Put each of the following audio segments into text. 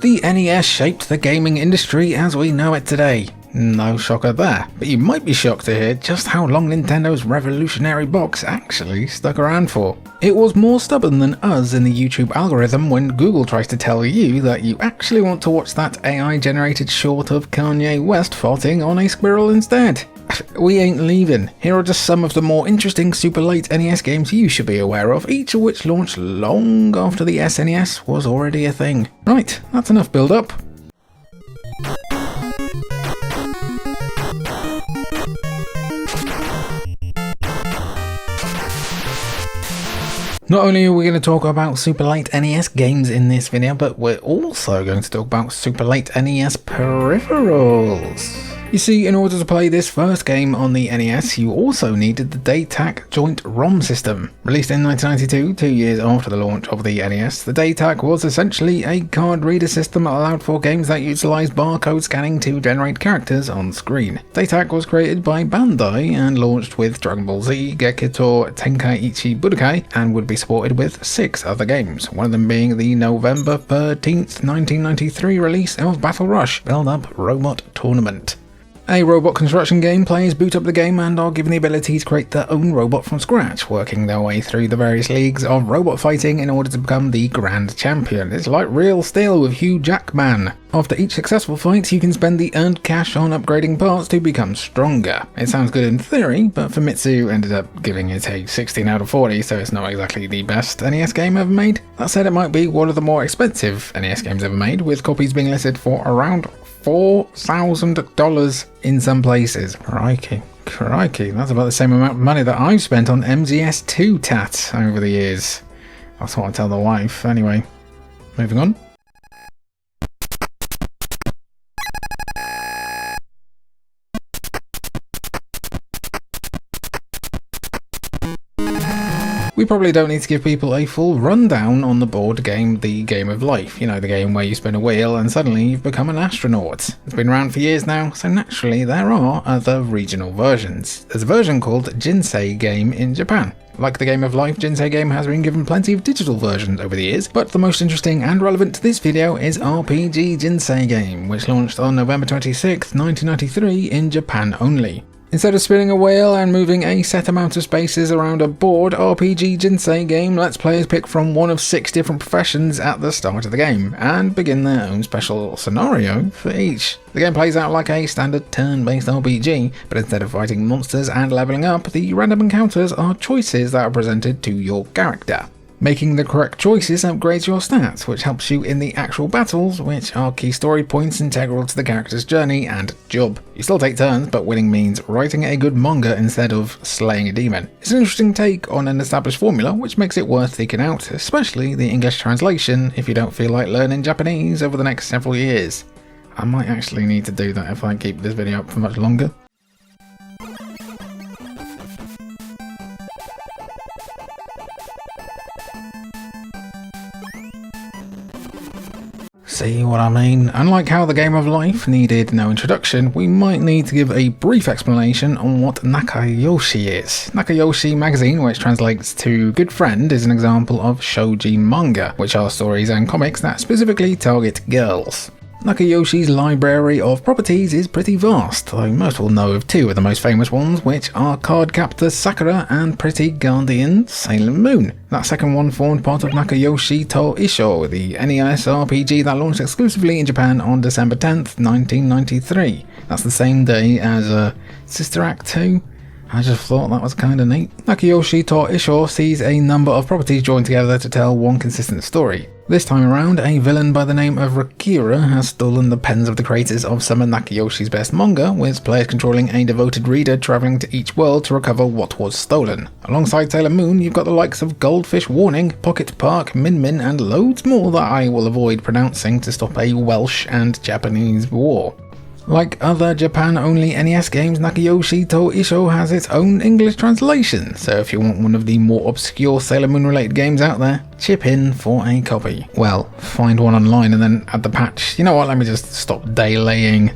The NES shaped the gaming industry as we know it today. No shocker there, but you might be shocked to hear just how long Nintendo's revolutionary box actually stuck around for. It was more stubborn than us in the YouTube algorithm when Google tries to tell you that you actually want to watch that AI generated short of Kanye West farting on a squirrel instead. We ain't leaving. Here are just some of the more interesting super late NES games you should be aware of, each of which launched long after the SNES was already a thing. Right, that's enough build up. Not only are we going to talk about super late NES games in this video, but we're also going to talk about super late NES peripherals. You see, in order to play this first game on the NES, you also needed the DATAC joint ROM system. Released in 1992, 2 years after the launch of the NES, the DATAC was essentially a card reader system that allowed for games that utilised barcode scanning to generate characters on screen. DATAC was created by Bandai and launched with Dragon Ball Z, Gekitou Tenkaichi Budokai, and would be supported with 6 other games, one of them being the November 13th, 1993 release of Battle Rush Build Up Robot Tournament. A robot construction game, players boot up the game and are given the ability to create their own robot from scratch, working their way through the various leagues of robot fighting in order to become the Grand Champion. It's like Real Steel with Hugh Jackman. After each successful fight, you can spend the earned cash on upgrading parts to become stronger. It sounds good in theory, but Famitsu ended up giving it a 16 out of 40, so it's not exactly the best NES game ever made. That said, it might be one of the more expensive NES games ever made, with copies being listed for around $4,000 in some places. Crikey, that's about the same amount of money that I've spent on MGS2 tat over the years. That's what I tell the wife. Anyway, moving on. We probably don't need to give people a full rundown on the board game The Game of Life. You know, the game where you spin a wheel and suddenly you've become an astronaut. It's been around for years now, so naturally there are other regional versions. There's a version called Jinsei Game in Japan. Like The Game of Life, Jinsei Game has been given plenty of digital versions over the years, but the most interesting and relevant to this video is RPG Jinsei Game, which launched on November 26, 1993 in Japan only. Instead of spinning a wheel and moving a set amount of spaces around a board, RPG Jinsei Game lets players pick from one of 6 different professions at the start of the game, and begin their own special scenario for each. The game plays out like a standard turn-based RPG, but instead of fighting monsters and leveling up, the random encounters are choices that are presented to your character. Making the correct choices upgrades your stats, which helps you in the actual battles, which are key story points integral to the character's journey and job. You still take turns, but winning means writing a good manga instead of slaying a demon. It's an interesting take on an established formula, which makes it worth seeking out, especially the English translation if you don't feel like learning Japanese over the next several years. I might actually need to do that if I keep this video up for much longer. See what I mean? Unlike how The Game of Life needed no introduction, we might need to give a brief explanation on what Nakayoshi is. Nakayoshi magazine, which translates to Good Friend, is an example of shoujo manga, which are stories and comics that specifically target girls. Nakayoshi's library of properties is pretty vast, though most will know of 2 of the most famous ones, which are Cardcaptor Sakura and Pretty Guardian Sailor Moon. That second one formed part of Nakayoshi to Isho, the NES RPG that launched exclusively in Japan on December 10th, 1993. That's the same day as Sister Act 2. I just thought that was kinda neat. Nakayoshi to Isho sees a number of properties joined together to tell one consistent story. This time around, a villain by the name of Rakira has stolen the pens of the creators of some of Nakayoshi's best manga, with players controlling a devoted reader travelling to each world to recover what was stolen. Alongside Sailor Moon, you've got the likes of Goldfish Warning, Pocket Park, Min Min, and loads more that I will avoid pronouncing to stop a Welsh and Japanese war. Like other Japan-only NES games, Nakayoshi to Isho has its own English translation, so if you want one of the more obscure Sailor Moon related games out there, chip in for a copy. Well, find one online and then add the patch. You know what, let me just stop delaying.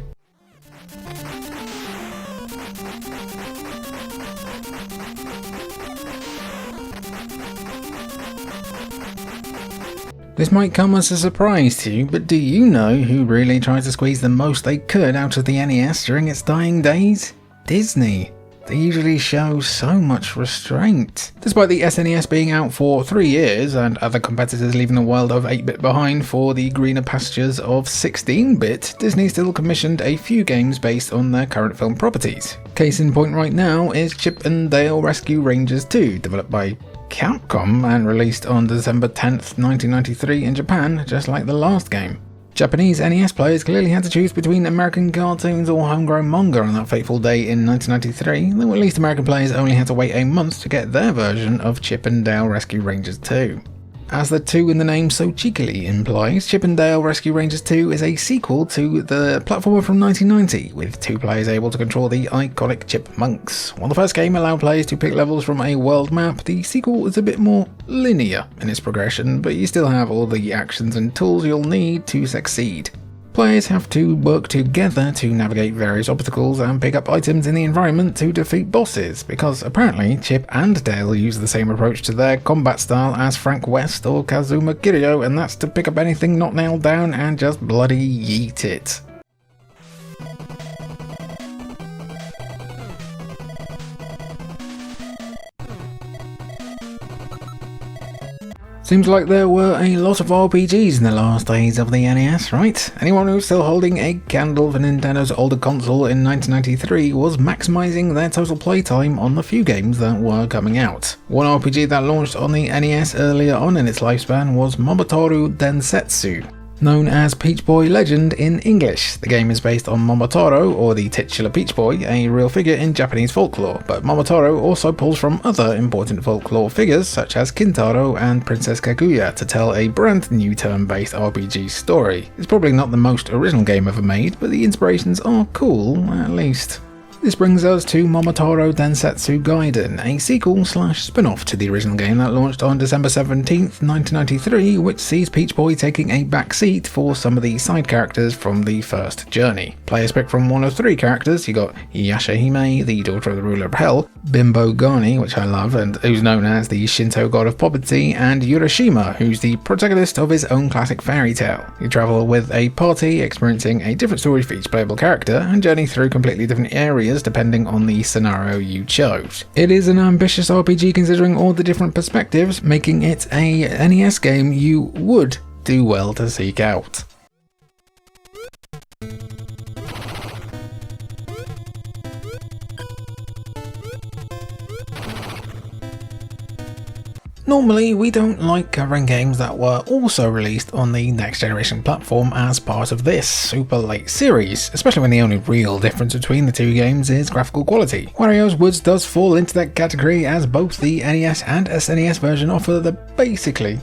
This might come as a surprise to you, but do you know who really tried to squeeze the most they could out of the NES during its dying days? Disney. They usually show so much restraint. Despite the SNES being out for 3 years and other competitors leaving the world of 8-bit behind for the greener pastures of 16-bit, Disney still commissioned a few games based on their current film properties. Case in point right now is Chip and Dale Rescue Rangers 2, developed by Capcom and released on December 10th, 1993 in Japan, just like the last game. Japanese NES players clearly had to choose between American cartoons or homegrown manga on that fateful day in 1993, though at least American players only had to wait a month to get their version of Chip and Dale Rescue Rangers 2. As the 2 in the name so cheekily implies, Chip and Dale Rescue Rangers 2 is a sequel to the platformer from 1990, with 2 players able to control the iconic chipmunks. While the first game allowed players to pick levels from a world map, the sequel is a bit more linear in its progression, but you still have all the actions and tools you'll need to succeed. Players have to work together to navigate various obstacles and pick up items in the environment to defeat bosses, because apparently Chip and Dale use the same approach to their combat style as Frank West or Kazuma Kiryu, and that's to pick up anything not nailed down and just bloody yeet it. Seems like there were a lot of RPGs in the last days of the NES, right? Anyone who's still holding a candle for Nintendo's older console in 1993 was maximising their total playtime on the few games that were coming out. One RPG that launched on the NES earlier on in its lifespan was Momotaro Densetsu, known as Peach Boy Legend in English. The game is based on Momotaro, or the titular Peach Boy, a real figure in Japanese folklore, but Momotaro also pulls from other important folklore figures such as Kintaro and Princess Kaguya to tell a brand new turn-based RPG story. It's probably not the most original game ever made, but the inspirations are cool, at least. This brings us to Momotaro Densetsu Gaiden, a sequel/spin-off to the original game that launched on December 17th, 1993, which sees Peach Boy taking a back seat for some of the side characters from the first journey. Players pick from one of 3 characters. You got Yashahime, the daughter of the ruler of Hell, Bimbo Gani, which I love, and who's known as the Shinto god of poverty, and Urashima, who's the protagonist of his own classic fairy tale. You travel with a party, experiencing a different story for each playable character, and journey through completely different areas depending on the scenario you chose. It is an ambitious RPG considering all the different perspectives, making it a NES game you would do well to seek out. Normally, we don't like covering games that were also released on the next generation platform as part of this super late series, especially when the only real difference between the 2 games is graphical quality. Wario's Woods does fall into that category, as both the NES and SNES version offer the basically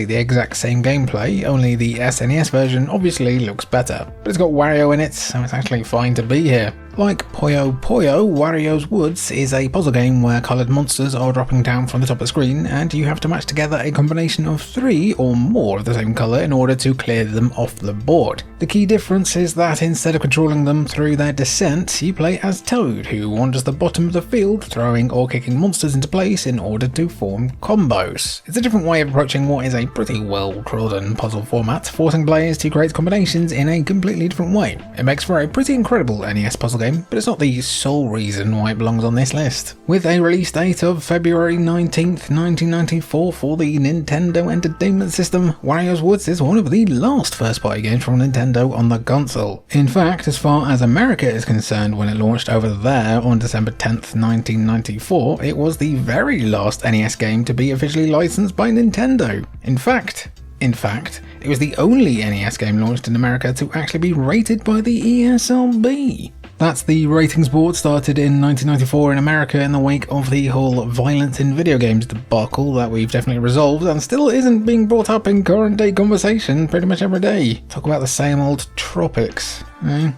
the exact same gameplay, only the SNES version obviously looks better. But it's got Wario in it, so it's actually fine to be here. Like Puyo Puyo, Wario's Woods is a puzzle game where coloured monsters are dropping down from the top of the screen, and you have to match together a combination of 3 or more of the same colour in order to clear them off the board. The key difference is that instead of controlling them through their descent, you play as Toad, who wanders the bottom of the field, throwing or kicking monsters into place in order to form combos. It's a different way of approaching what is a pretty well-trodden puzzle format, forcing players to create combinations in a completely different way. It makes for a pretty incredible NES puzzle game, but it's not the sole reason why it belongs on this list. With a release date of February 19th, 1994 for the Nintendo Entertainment System, Wario's Woods is one of the last first-party games from Nintendo on the console. In fact, as far as America is concerned, when it launched over there on December 10th, 1994, it was the very last NES game to be officially licensed by Nintendo. In fact, it was the only NES game launched in America to actually be rated by the ESRB. That's the ratings board started in 1994 in America in the wake of the whole violence in video games debacle that we've definitely resolved and still isn't being brought up in current day conversation pretty much every day. Talk about the same old tropics, eh?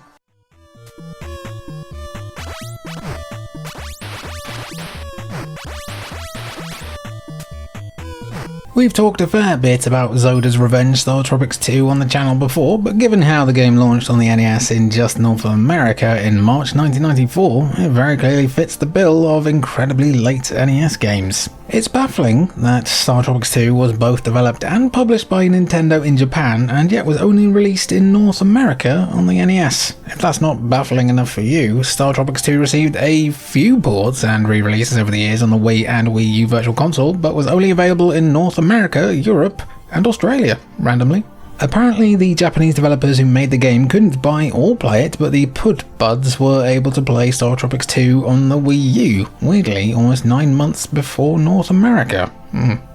We've talked a fair bit about Zoda's Revenge Star Tropics 2 on the channel before, but given how the game launched on the NES in just North America in March 1994, it very clearly fits the bill of incredibly late NES games. It's baffling that Star Tropics 2 was both developed and published by Nintendo in Japan, and yet was only released in North America on the NES. If that's not baffling enough for you, Star Tropics 2 received a few ports and re-releases over the years on the Wii and Wii U Virtual Console, but was only available in North America, Europe, and Australia, randomly. Apparently, the Japanese developers who made the game couldn't buy or play it, but the Pud Buds were able to play Star Tropics 2 on the Wii U, weirdly almost 9 months before North America.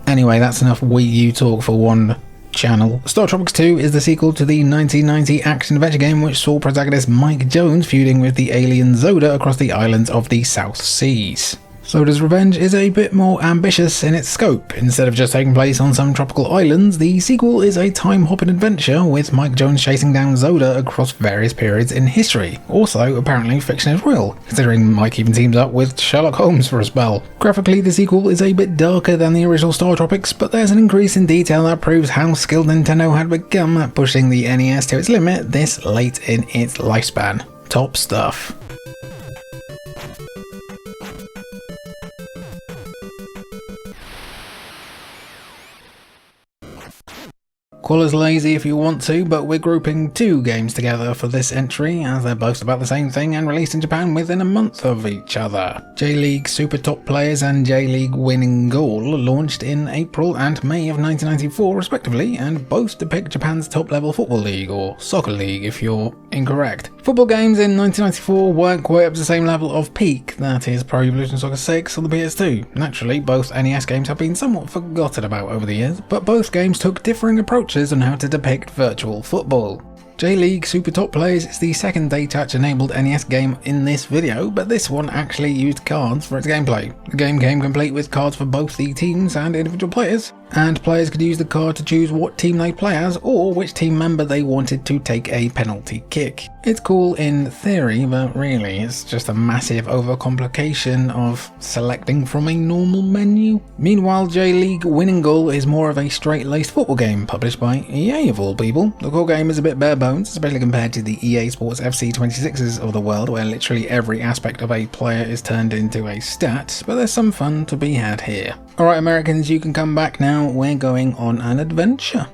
Anyway, that's enough Wii U talk for one channel. Star Tropics 2 is the sequel to the 1990 action-adventure game which saw protagonist Mike Jones feuding with the alien Zoda across the islands of the South Seas. Zoda's Revenge is a bit more ambitious in its scope. Instead of just taking place on some tropical islands, the sequel is a time-hopping adventure with Mike Jones chasing down Zoda across various periods in history. Also, apparently fiction is real, considering Mike even teams up with Sherlock Holmes for a spell. Graphically, the sequel is a bit darker than the original Star Tropics, but there's an increase in detail that proves how skilled Nintendo had become at pushing the NES to its limit this late in its lifespan. Top stuff. Call us lazy if you want to, but we're grouping two games together for this entry, as they're both about the same thing and released in Japan within a month of each other. J-League Super Top Players and J-League Winning Goal launched in April and May of 1994 respectively, and both depict Japan's top-level football league, or soccer league if you're incorrect. Football games in 1994 weren't quite up to the same level of peak that is Pro Evolution Soccer 6 on the PS2. Naturally, both NES games have been somewhat forgotten about over the years, but both games took differing approaches on how to depict virtual football. J-League Super Top Players is the second day-touch-enabled NES game in this video, but this one actually used cards for its gameplay. The game came complete with cards for both the teams and individual players, and players could use the card to choose what team they play as or which team member they wanted to take a penalty kick. It's cool in theory, but really it's just a massive overcomplication of selecting from a normal menu. Meanwhile, J-League Winning Goal is more of a straight-laced football game published by EA of all people. The core game is a bit bare bones, especially compared to the EA Sports FC 26s of the world, where literally every aspect of a player is turned into a stat, but there's some fun to be had here. Alright Americans, you can come back now, we're going on an adventure.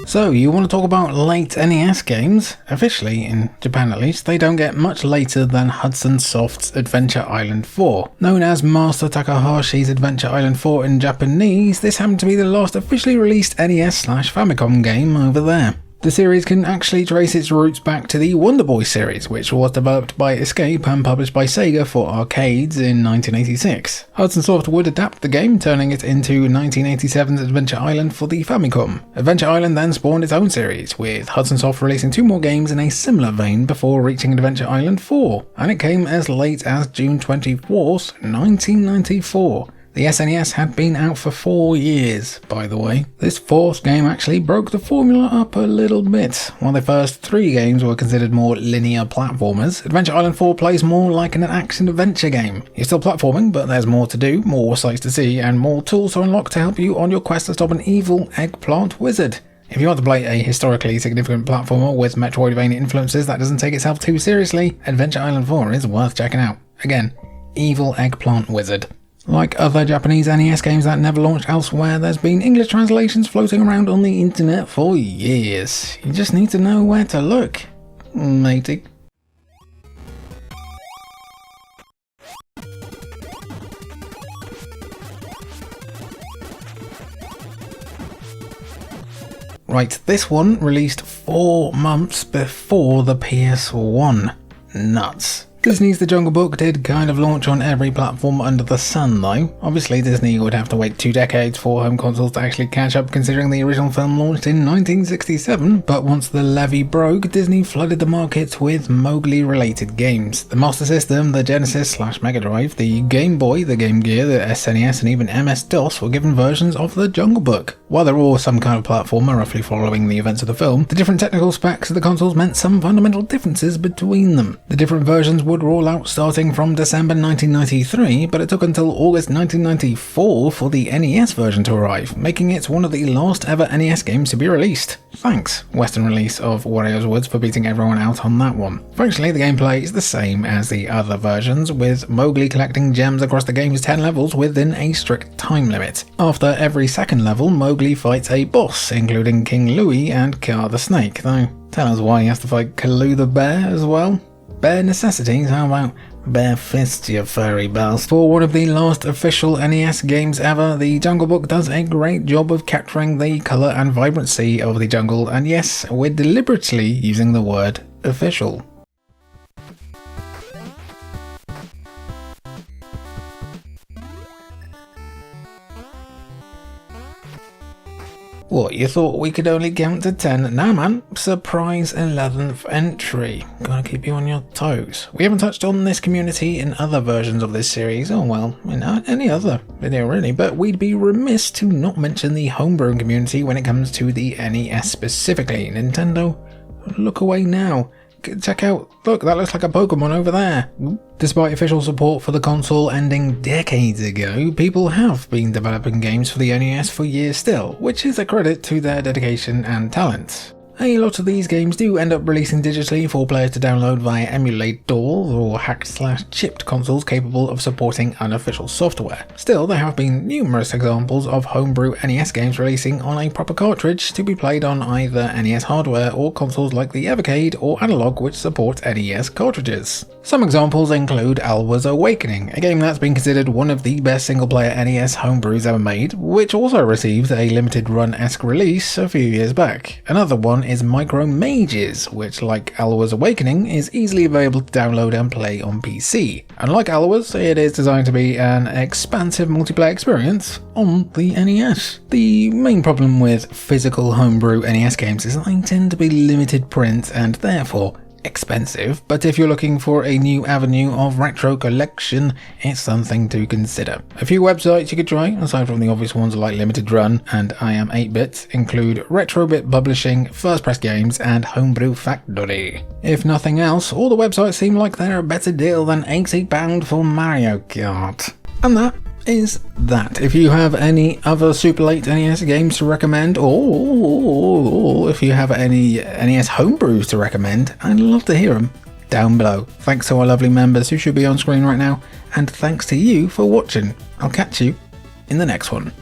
So, you want to talk about late NES games? Officially, in Japan at least, they don't get much later than Hudson Soft's Adventure Island 4. Known as Master Takahashi's Adventure Island 4 in Japanese, this happened to be the last officially released NES/Famicom game over there. The series can actually trace its roots back to the Wonder Boy series, which was developed by Escape and published by Sega for arcades in 1986. Hudson Soft would adapt the game, turning it into 1987's Adventure Island for the Famicom. Adventure Island then spawned its own series, with Hudson Soft releasing two more games in a similar vein before reaching Adventure Island 4, and it came as late as June 24th, 1994. The SNES had been out for 4 years, by the way. This fourth game actually broke the formula up a little bit. While the first three games were considered more linear platformers, Adventure Island 4 plays more like an action-adventure game. You're still platforming, but there's more to do, more sights to see, and more tools to unlock to help you on your quest to stop an evil eggplant wizard. If you want to play a historically significant platformer with Metroidvania influences that doesn't take itself too seriously, Adventure Island 4 is worth checking out. Again, evil eggplant wizard. Like other Japanese NES games that never launched elsewhere, there's been English translations floating around on the internet for years. You just need to know where to look, matey. Right, this one released 4 months before the PS1. Nuts. Disney's The Jungle Book did kind of launch on every platform under the sun though. Obviously Disney would have to wait 2 decades for home consoles to actually catch up considering the original film launched in 1967, but once the levee broke, Disney flooded the market with Mowgli related games. The Master System, the Genesis/Mega Drive, the Game Boy, the Game Gear, the SNES and even MS-DOS were given versions of The Jungle Book. While they're all some kind of platformer roughly following the events of the film, the different technical specs of the consoles meant some fundamental differences between them. The different versions would roll out starting from December 1993, but it took until August 1994 for the NES version to arrive, making it one of the last ever NES games to be released. Thanks, Western release of Warriors Woods, for beating everyone out on that one. Functionally, the gameplay is the same as the other versions, with Mowgli collecting gems across the game's 10 levels within a strict time limit. After every second level, Mowgli fights a boss, including King Louie and Kaa the Snake, though tell us why he has to fight Kaloo the Bear as well? Bare necessities, how about bare fists, you furry bastard? For one of the last official NES games ever, The Jungle Book does a great job of capturing the colour and vibrancy of the jungle, and yes, we're deliberately using the word official. What, you thought we could only count to 10? Nah man, surprise 11th entry. Gotta keep you on your toes. We haven't touched on this community in other versions of this series, or well, in any other video really, but we'd be remiss to not mention the homebrewing community when it comes to the NES specifically. Nintendo, look away now. Check out, look, that looks like a Pokemon over there. Despite official support for the console ending decades ago, people have been developing games for the NES for years still, which is a credit to their dedication and talent. A lot of these games do end up releasing digitally for players to download via emulators or hacked/chipped consoles capable of supporting unofficial software. Still, there have been numerous examples of homebrew NES games releasing on a proper cartridge to be played on either NES hardware or consoles like the Evercade or Analog, which support NES cartridges. Some examples include Alwa's Awakening, a game that's been considered one of the best single-player NES homebrews ever made, which also received a limited run-esque release a few years back. Another one is Micro Mages, which, like Alwa's Awakening, is easily available to download and play on PC. Unlike Alwa's, it is designed to be an expansive multiplayer experience on the NES. The main problem with physical homebrew NES games is that they tend to be limited print and therefore expensive, but if you're looking for a new avenue of retro collection, it's something to consider. A few websites you could try, aside from the obvious ones like Limited Run and I Am 8-Bit, include Retrobit Publishing, First Press Games, and Homebrew Factory. If nothing else, all the websites seem like they're a better deal than £80 for Mario Kart. And that is that. If you have any other super late NES games to recommend, or if you have any NES homebrews to recommend, I'd love to hear them down below. Thanks to our lovely members who should be on screen right now, and thanks to you for watching. I'll catch you in the next one.